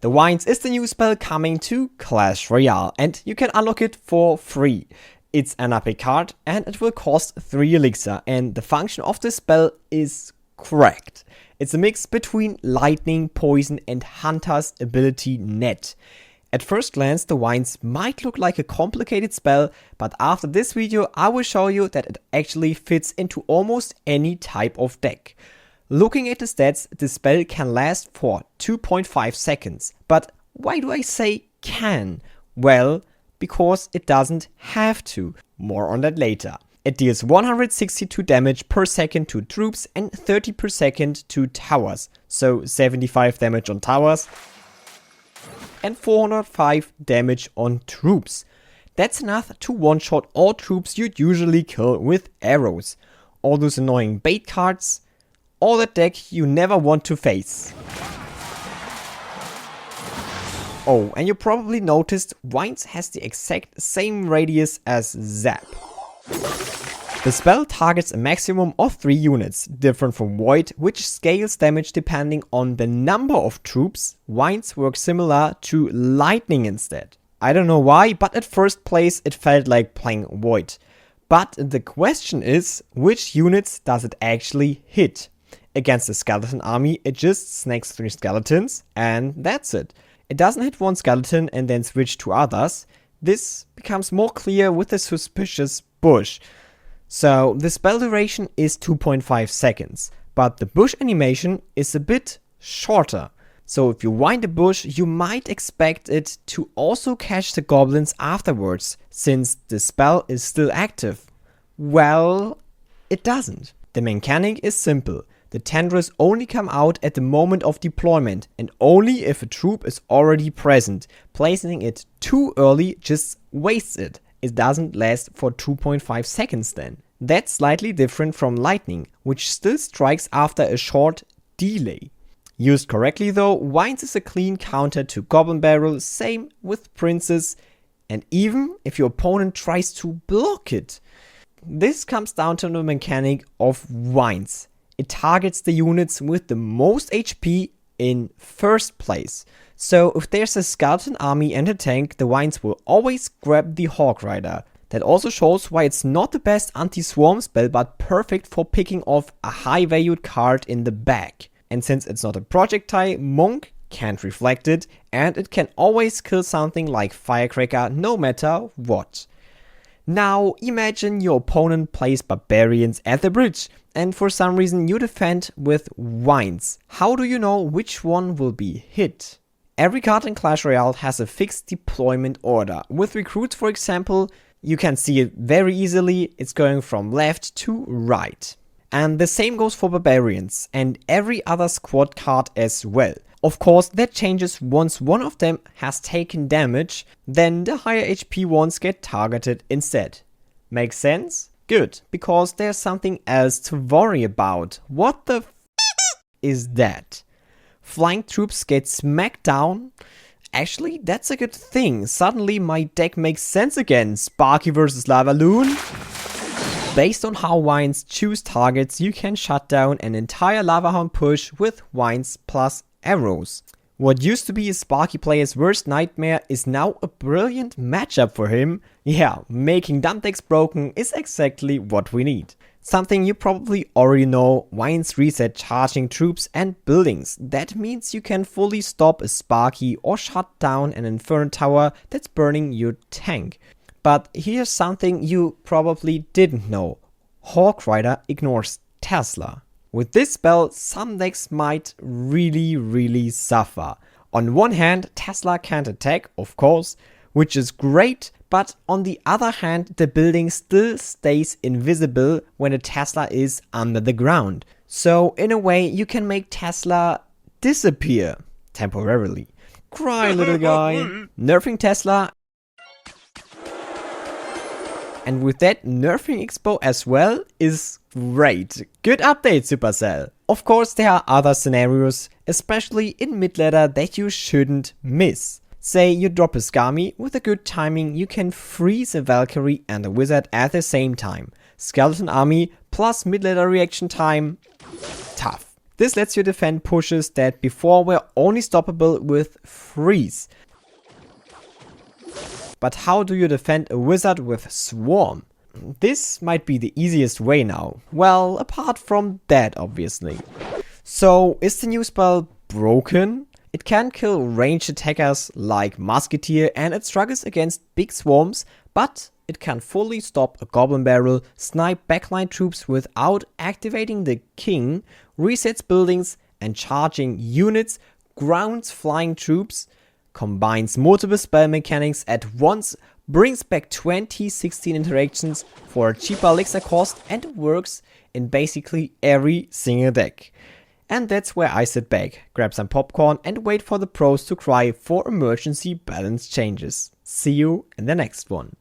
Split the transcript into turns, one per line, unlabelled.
The Vines is the new spell coming to Clash Royale, and you can unlock it for free. It's an epic card and it will cost 3 elixir, and the function of this spell is correct. It's a mix between lightning, poison and hunter's ability net. At first glance the Vines might look like a complicated spell, but after this video I will show you that it actually fits into almost any type of deck. Looking at the stats, the spell can last for 2.5 seconds. But why do I say can? Well, because it doesn't have to. More on that later. It deals 162 damage per second to troops and 30 per second to towers. So 75 damage on towers and 405 damage on troops. That's enough to one-shot all troops you'd usually kill with arrows. All those annoying bait cards, all that deck you never want to face. Oh, and you probably noticed Vines has the exact same radius as Zap. The spell targets a maximum of 3 units, different from Void, which scales damage depending on the number of troops. Vines work similar to Lightning instead. I don't know why, but at first place it felt like playing Void. But the question is, which units does it actually hit? Against a skeleton army, it just snakes 3 skeletons, and that's it. It doesn't hit one skeleton and then switch to others. This becomes more clear with the suspicious bush. So the spell duration is 2.5 seconds, but the bush animation is a bit shorter. So if you wind a bush, you might expect it to also catch the goblins afterwards, since the spell is still active. Well, it doesn't. The mechanic is simple. The tendrils only come out at the moment of deployment and only if a troop is already present. Placing it too early just wastes it. It doesn't last for 2.5 seconds then. That's slightly different from Lightning, which still strikes after a short delay. Used correctly though, Vines is a clean counter to Goblin Barrel, same with Princess, and even if your opponent tries to block it. This comes down to the mechanic of Vines. It targets the units with the most HP in first place. So if there's a skeleton army and a tank, the Vines will always grab the Hawk Rider. That also shows why it's not the best anti-swarm spell, but perfect for picking off a high valued card in the back. And since it's not a projectile, Monk can't reflect it, and it can always kill something like Firecracker no matter what. Now imagine your opponent plays Barbarians at the bridge, and for some reason you defend with Vines. How do you know which one will be hit? Every card in Clash Royale has a fixed deployment order. With Recruits, for example, you can see it very easily. It's going from left to right. And the same goes for Barbarians and every other squad card as well. Of course, that changes once one of them has taken damage, then the higher HP ones get targeted instead. Makes sense? Good, because there's something else to worry about. What the f is that? Flying troops get smacked down? Actually, that's a good thing. Suddenly my deck makes sense again. Sparky versus Lavaloon. Based on how Vines choose targets, you can shut down an entire Lava Hound push with Vines plus arrows. What used to be a Sparky player's worst nightmare is now a brilliant matchup for him. Yeah, making dump decks broken is exactly what we need. Something you probably already know, Vines reset charging troops and buildings. That means you can fully stop a Sparky or shut down an Inferno Tower that's burning your tank. But here's something you probably didn't know. Hawk Rider ignores Tesla. With this spell, some decks might really suffer. On one hand, Tesla can't attack, of course, which is great, but on the other hand, the building still stays invisible when a Tesla is under the ground. So in a way, you can make Tesla disappear temporarily. Cry, little guy. Nerfing Tesla. And with that, nerfing Expo as well is great. Good update, Supercell. Of course, there are other scenarios, especially in mid-ladder, that you shouldn't miss. Say you drop a Skami, with a good timing you can freeze a Valkyrie and a Wizard at the same time. Skeleton army plus mid-ladder reaction time, tough. This lets you defend pushes that before were only stoppable with freeze. But how do you defend a wizard with Swarm? This might be the easiest way now. Well, apart from that, obviously. So, is the new spell broken? It can kill ranged attackers like Musketeer and it struggles against big swarms, but it can fully stop a Goblin Barrel, snipe backline troops without activating the King, resets buildings and charging units, grounds flying troops, combines multiple spell mechanics at once, brings back 2016 interactions for a cheaper elixir cost and works in basically every single deck. And that's where I sit back, grab some popcorn and wait for the pros to cry for emergency balance changes. See you in the next one.